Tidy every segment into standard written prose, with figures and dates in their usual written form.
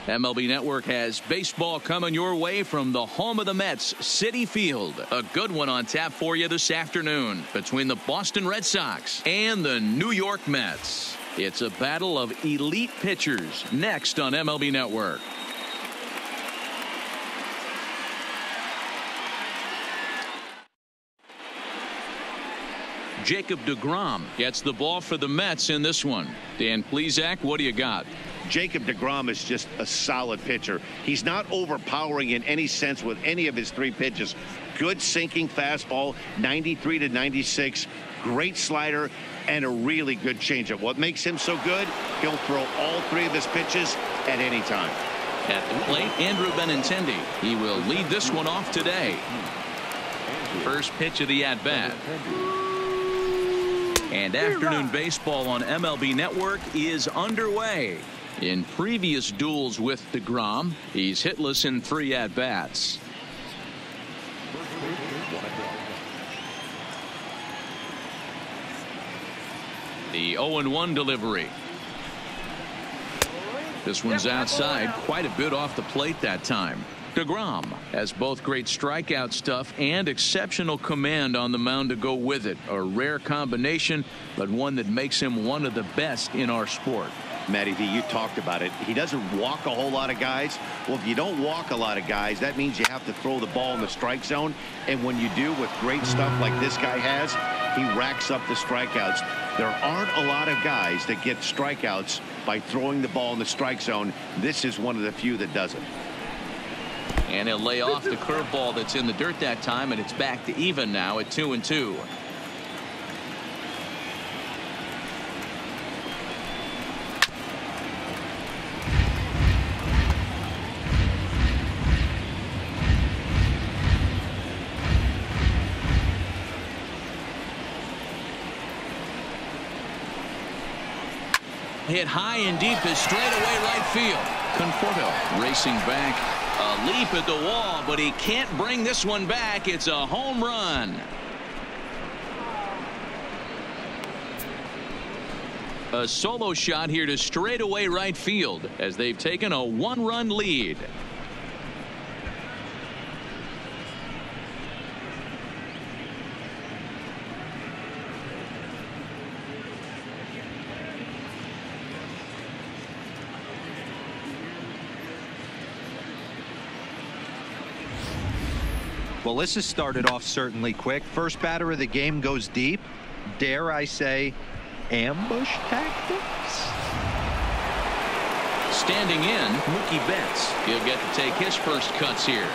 MLB Network has baseball coming your way from the home of the Mets, Citi Field. A good one on tap for you this afternoon between the Boston Red Sox and the New York Mets. It's a battle of elite pitchers next on MLB Network. Jacob deGrom gets the ball for the Mets in this one. Dan Plesac, what do you got? Jacob deGrom is just a solid pitcher. He's not overpowering in any sense with any of his three pitches. Good sinking fastball, 93 to 96, great slider, and a really good changeup. What makes him so good? He'll throw all three of his pitches at any time. At the plate, Andrew Benintendi. He will lead this one off today. First pitch of the at-bat. And afternoon baseball on MLB Network is underway. In previous duels with deGrom, he's hitless in 3 at-bats. The 0-1 delivery. This one's outside, quite a bit off the plate that time. deGrom has both great strikeout stuff and exceptional command on the mound to go with it. A rare combination, but one that makes him one of the best in our sport. Matty V, you talked about it. He doesn't walk a whole lot of guys. Well, if you don't walk a lot of guys, that means you have to throw the ball in the strike zone. And when you do, with great stuff like this guy has, he racks up the strikeouts. There aren't a lot of guys that get strikeouts by throwing the ball in the strike zone. This is one of the few that does it. And he'll lay off the curveball that's in the dirt that time, and it's back to even now at 2-2. Hit high and deep is straightaway right field. Conforto racing back. A leap at the wall, but he can't bring this one back. It's a home run. A solo shot here to straightaway right field as they've taken a 1-run lead. Well, this has started off certainly quick. First batter of the game goes deep. Dare I say, ambush tactics? Standing in, Mookie Betts. He'll get to take his first cuts here.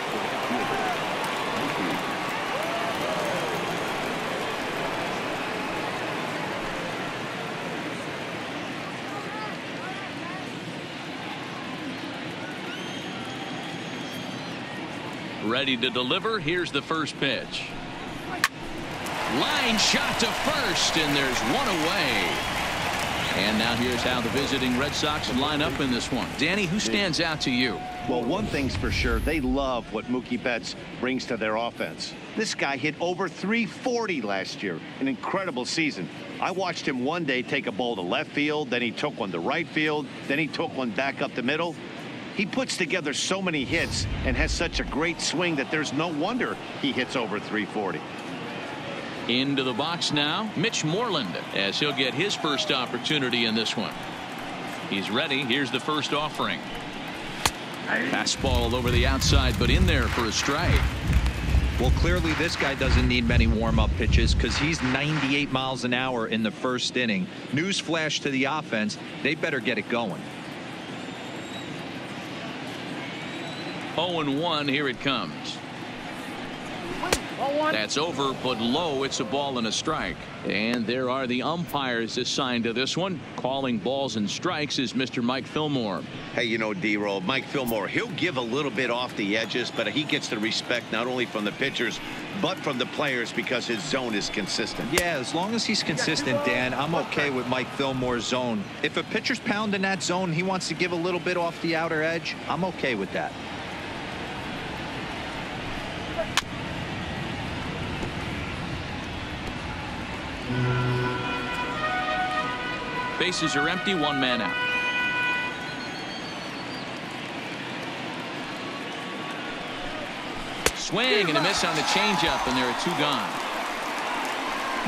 Ready to deliver. Here's the first pitch. Line shot to first, and there's one away. And now here's how the visiting Red Sox line up in this one. Danny, who stands out to you? Well, one thing's for sure. They love what Mookie Betts brings to their offense. This guy hit over 340 last year. An incredible season. I watched him one day take a ball to left field. Then he took one to right field. Then he took one back up the middle. He puts together so many hits and has such a great swing that there's no wonder he hits over 340. Into the box now, Mitch Moreland, as he'll get his first opportunity in this one. He's ready. Here's the first offering. Fastball over the outside, but in there for a strike. Well, clearly this guy doesn't need many warm-up pitches because he's 98 miles an hour in the first inning. Newsflash to the offense, they better get it going. 0-1, here it comes. That's over, but low. It's a ball and a strike. And there are the umpires assigned to this one. Calling balls and strikes is Mr. Mike Fillmore. Hey, you know, D-Roll, Mike Fillmore, he'll give a little bit off the edges, but he gets the respect not only from the pitchers, but from the players because his zone is consistent. Yeah, as long as he's consistent, Dan, I'm okay with Mike Fillmore's zone. If a pitcher's pounding that zone, he wants to give a little bit off the outer edge, I'm okay with that. Bases are empty, 1 man out. swing and a miss on the changeup, and there are 2 gone.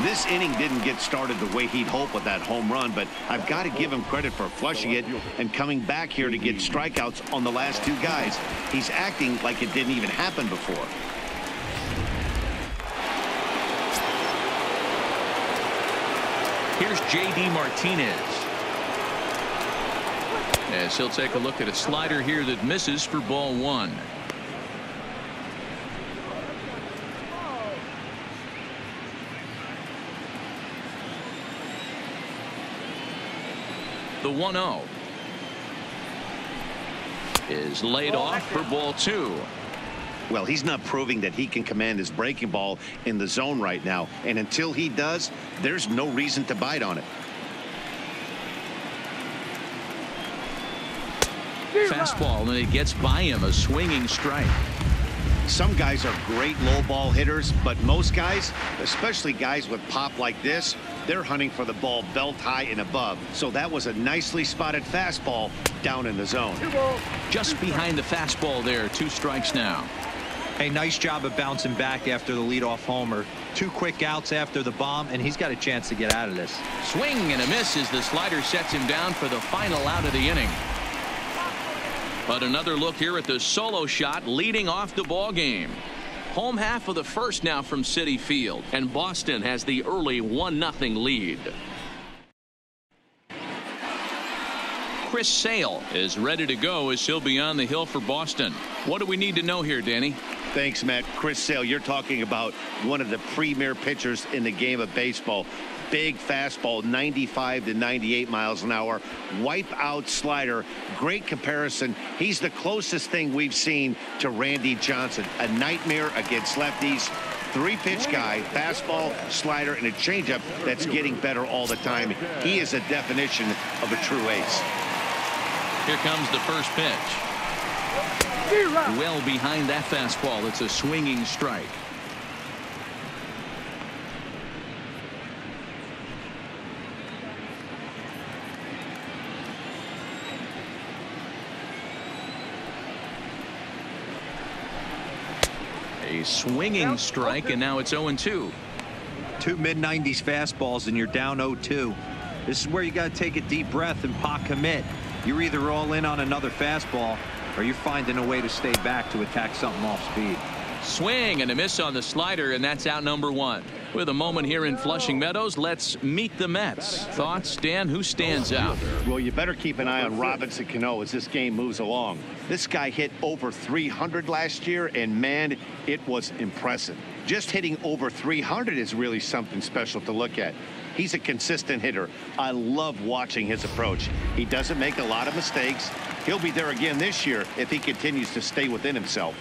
This inning didn't get started the way he'd hoped with that home run, but I've got to give him credit for flushing it and coming back here to get strikeouts on the last 2 guys. He's acting like it didn't even happen before. Here's J.D. Martinez. As he'll take a look at a slider here that misses for ball 1. The 1-0 is laid off for ball 2. Well, he's not proving that he can command his breaking ball in the zone right now. And until he does, there's no reason to bite on it. Fastball, and it gets by him, a swinging strike. Some guys are great low ball hitters, but most guys, especially guys with pop like this, they're hunting for the ball belt high and above. So that was a nicely spotted fastball down in the zone. Just behind the fastball there. 2 strikes now. Hey, nice job of bouncing back after the leadoff homer. 2 quick outs after the bomb, and he's got a chance to get out of this. Swing and a miss as the slider sets him down for the final out of the inning. But another look here at the solo shot leading off the ball game. Home half of the first now from Citi Field, and Boston has the early 1-0 lead. Chris Sale is ready to go as he'll be on the hill for Boston. What do we need to know here, Danny? Thanks, Matt. Chris Sale, you're talking about one of the premier pitchers in the game of baseball. Big fastball, 95 to 98 miles an hour. Wipe out slider. Great comparison. He's the closest thing we've seen to Randy Johnson. A nightmare against lefties. 3-pitch guy, fastball, slider, and a changeup that's getting better all the time. He is a definition of a true ace. Here comes the first pitch. Well behind that fastball. It's a swinging strike. A swinging strike, and now it's 0-2. 2 mid-90s fastballs, and you're down 0-2. This is where you got to take a deep breath and pot commit. You're either all in on another fastball, or you're finding a way to stay back to attack something off speed. Swing and a miss on the slider, and that's out number 1. With a moment here in Flushing Meadows, let's meet the Mets. Thoughts, Dan? Who stands out? Well, you better keep an eye on Robinson Cano as this game moves along. This guy hit over 300 last year, and man, it was impressive. Just hitting over 300 is really something special to look at. He's a consistent hitter. I love watching his approach. He doesn't make a lot of mistakes. He'll be there again this year if he continues to stay within himself.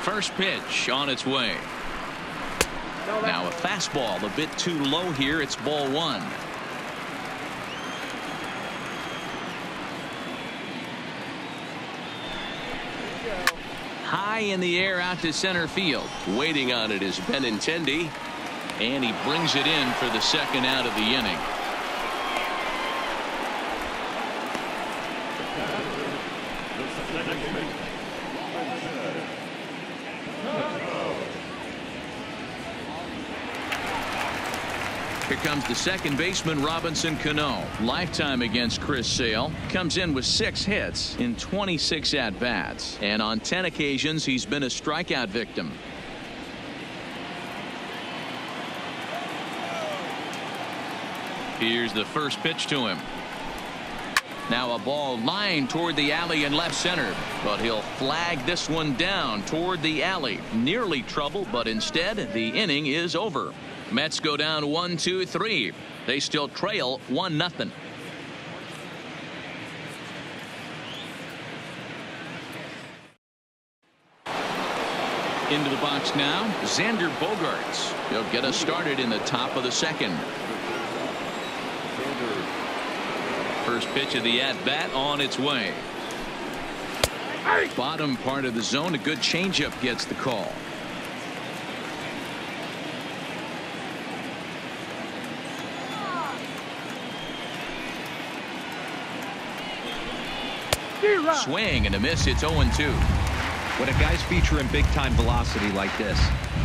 First pitch on its way. Now a fastball a bit too low here. It's ball 1. High in the air out to center field. Waiting on it is Benintendi, and he brings it in for the second out of the inning. Here comes the second baseman, Robinson Cano. Lifetime against Chris Sale. Comes in with 6 hits in 26 at-bats. And on 10 occasions, he's been a strikeout victim. Here's the first pitch to him. Now a ball lined toward the alley in left center, but he'll flag this one down toward the alley. Nearly trouble, but instead the inning is over. Mets go down 1-2-3. They still trail 1-0. Into the box now, Xander Bogaerts. He'll get us started in the top of the second. First pitch of the at-bat on its way. Bottom part of the zone, a good changeup gets the call. Swing and a miss. It's 0-2. When a guy's featuring big-time velocity like this,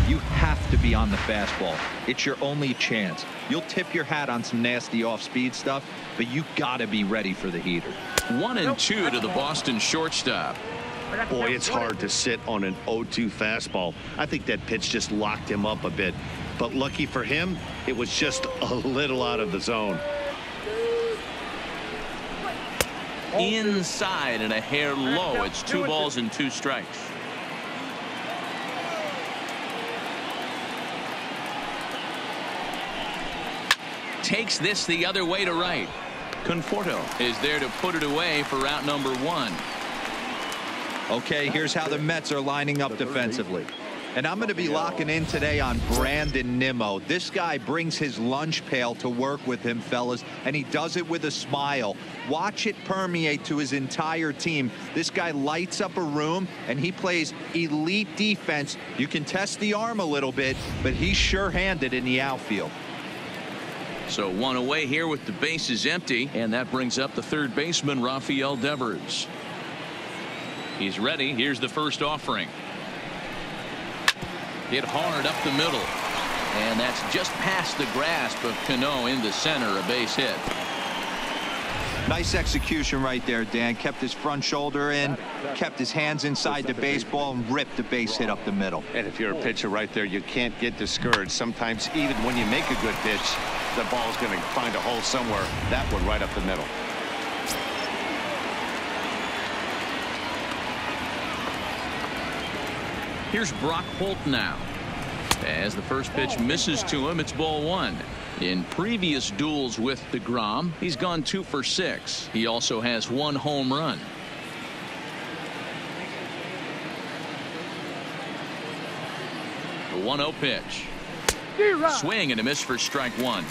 you have to be on the fastball. It's your only chance. You'll tip your hat on some nasty off-speed stuff, but you got to be ready for the heater. 1-2 to the Boston shortstop. Boy, it's hard to sit on an 0-2 fastball. I think that pitch just locked him up a bit. But lucky for him, it was just a little out of the zone. Inside and a hair low. It's 2 balls and 2 strikes. Takes this the other way to right. Conforto is there to put it away for out number 1. Okay, here's how the Mets are lining up defensively. And I'm going to be locking in today on Brandon Nimmo. This guy brings his lunch pail to work with him, fellas, and he does it with a smile. Watch it permeate to his entire team. This guy lights up a room, and he plays elite defense. You can test the arm a little bit, but he's sure-handed in the outfield. So 1 away here with the bases empty, and that brings up the third baseman, Rafael Devers. He's ready. Here's the first offering. Hit hard up the middle. And that's just past the grasp of Cano in the center, a base hit. Nice execution right there, Dan. Kept his front shoulder in, kept his hands inside the baseball, and ripped the base hit up the middle. And if you're a pitcher right there, you can't get discouraged. Sometimes even when you make a good pitch, the ball's going to find a hole somewhere. That one right up the middle. Here's Brock Holt now. As the first pitch misses to him, it's ball 1. In previous duels with DeGrom, he's gone 2 for 6. He also has 1 home run. The 1-0 pitch. Swing and a miss for strike 1.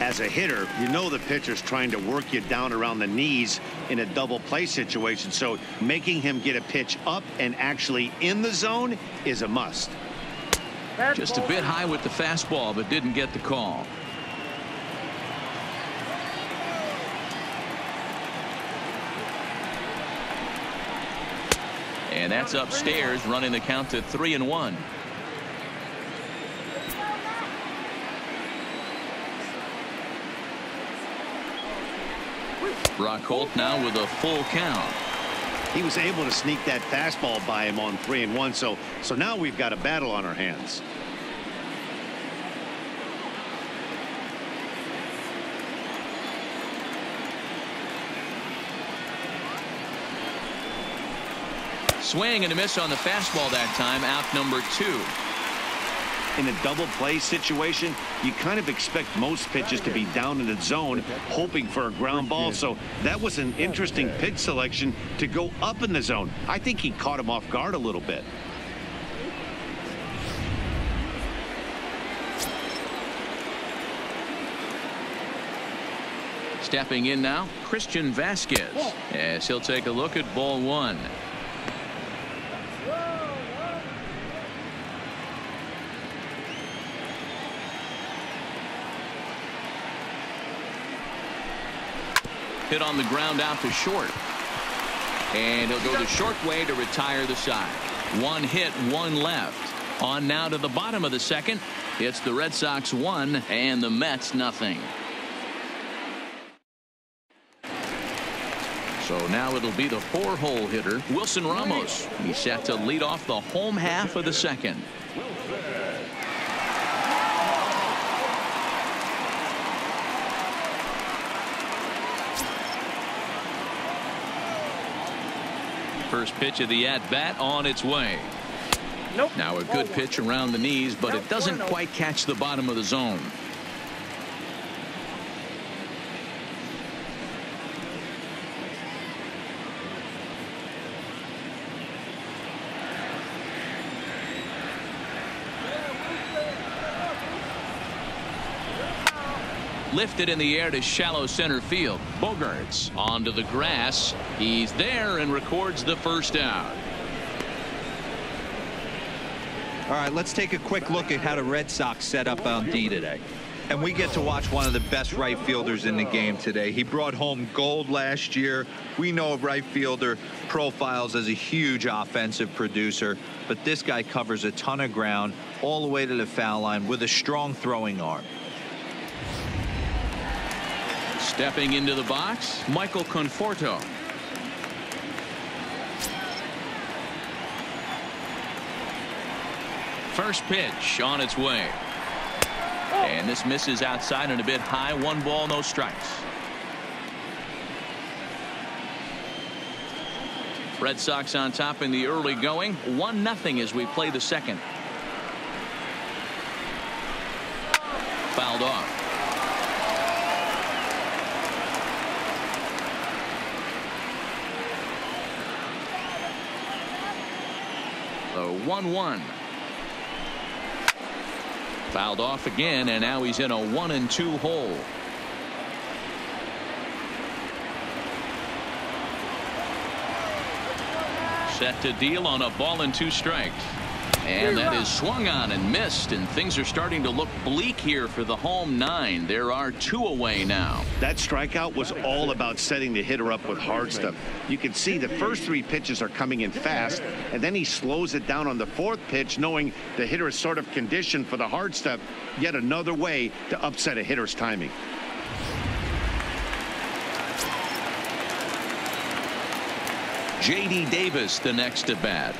As a hitter, you know the pitcher's trying to work you down around the knees in a double play situation, so making him get a pitch up and actually in the zone is a must. Just a bit high with the fastball, but didn't get the call. And that's upstairs, running the count to 3-1. Brock Holt now with a full count. He was able to sneak that fastball by him on 3-1, so now we've got a battle on our hands. Swing and a miss on the fastball that time. Out number 2. In a double play situation, you kind of expect most pitches to be down in the zone, hoping for a ground ball. So that was an interesting pitch selection to go up in the zone. I think he caught him off guard a little bit. Stepping in now, Christian Vasquez, as he'll take a look at ball 1. Hit on the ground out to short. And he'll go the short way to retire the side. 1 hit, 1 left. On now to the bottom of the second. It's the Red Sox 1 and the Mets nothing. So now it'll be the 4-hole hitter, Wilson Ramos. He's set to lead off the home half of the second. First pitch of the at-bat on its way. Now a good pitch around the knees, but it doesn't quite catch the bottom of the zone. Lifted in the air to shallow center field. Bogarts onto the grass. He's there and records the first out. All right, let's take a quick look at how the Red Sox set up on D today. And we get to watch one of the best right fielders in the game today. He brought home gold last year. We know a right fielder profiles as a huge offensive producer, but this guy covers a ton of ground all the way to the foul line with a strong throwing arm. Stepping into the box, Michael Conforto. First pitch on its way. And this misses outside and a bit high. 1 ball, no strikes. Red Sox on top in the early going. 1-0 as we play the second. Fouled off. The 1-1. Fouled off again, and now he's in a 1-2 hole. Set to deal on a ball and 2 strikes. And that is swung on and missed, and things are starting to look bleak here for the home 9. There are 2 away now. That strikeout was all about setting the hitter up with hard stuff. You can see the first 3 pitches are coming in fast, and then he slows it down on the 4th pitch, knowing the hitter is sort of conditioned for the hard stuff. Yet another way to upset a hitter's timing. J.D. Davis the next at bat.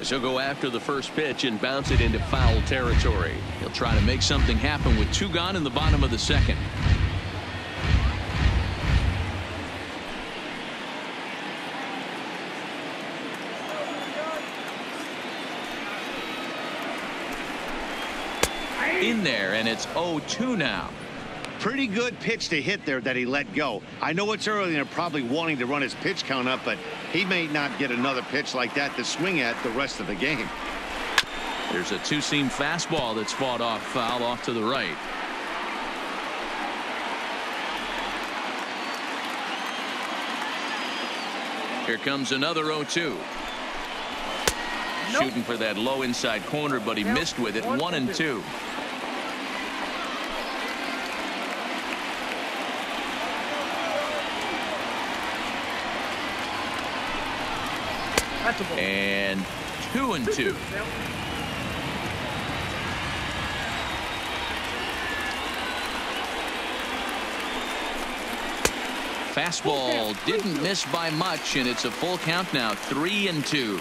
He'll go after the first pitch and bounce it into foul territory. He'll try to make something happen with 2 gone in the bottom of the second. In there, and it's 0-2 now. Pretty good pitch to hit there that he let go. I know it's early and they're probably wanting to run his pitch count up, but he may not get another pitch like that to swing at the rest of the game. There's a 2-seam fastball that's fought off foul off to the right. Here comes another 0-2. Shooting for that low inside corner, but he missed with it. 1-2. And 2-2. Fastball didn't miss by much, and it's a full count now. 3-2.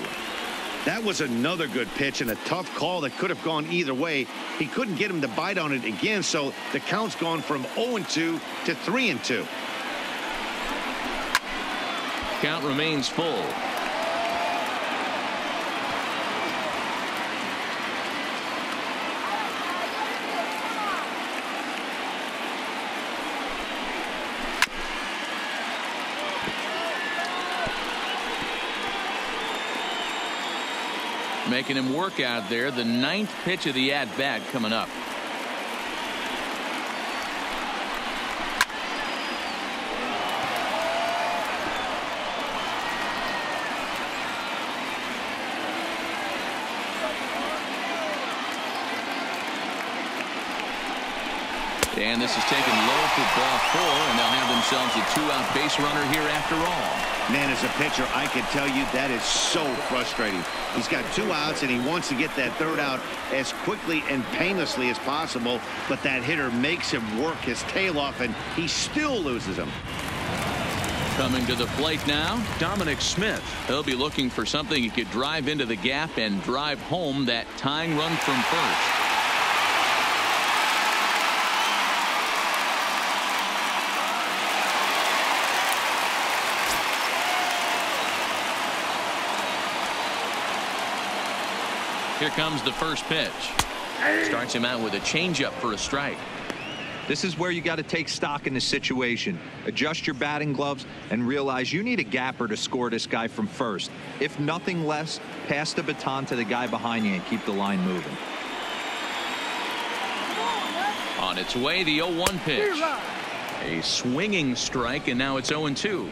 That was another good pitch and a tough call that could have gone either way. He couldn't get him to bite on it again, so the count's gone from 0-2 to 3-2. Count remains full. Making him work out there. The 9th pitch of the at-bat coming up. And this is taken low for ball 4, and they'll have themselves a 2-out base runner here after all. Man, as a pitcher, I can tell you that is so frustrating. He's got 2 outs, and he wants to get that 3rd out as quickly and painlessly as possible, but that hitter makes him work his tail off, and he still loses him. Coming to the plate now, Dominic Smith. He'll be looking for something he could drive into the gap and drive home that tying run from first. Here comes the first pitch. Starts him out with a changeup for a strike. This is where you got to take stock in the situation. Adjust your batting gloves and realize you need a gapper to score this guy from first. If nothing less, pass the baton to the guy behind you and keep the line moving. On its way, the 0-1 pitch. A swinging strike, and now it's 0-2.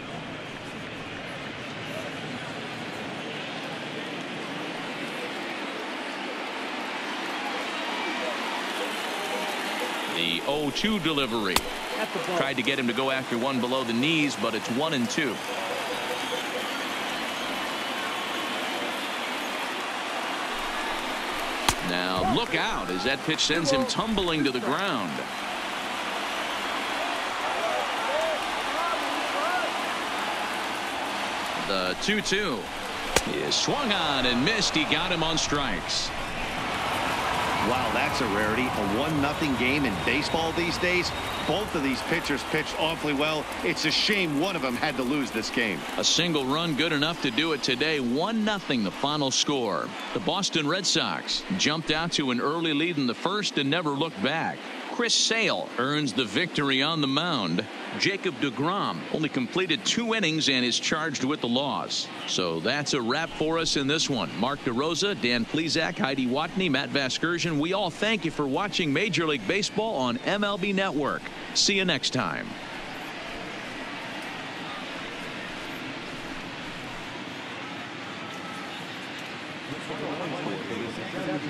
The 0-2 delivery. Tried to get him to go after one below the knees, but it's 1-2. Now look out as that pitch sends him tumbling to the ground. The 2-2 is swung on and missed. He got him on strikes. Wow, that's a rarity. A 1-0 game in baseball these days. Both of these pitchers pitched awfully well. It's a shame one of them had to lose this game. A single run good enough to do it today. 1-0 the final score. The Boston Red Sox jumped out to an early lead in the first and never looked back. Chris Sale earns the victory on the mound. Jacob deGrom only completed 2 innings and is charged with the loss. So that's a wrap for us in this one. Mark DeRosa, Dan Plesac, Heidi Watney, Matt Vasgersian. We all thank you for watching Major League Baseball on MLB Network. See you next time.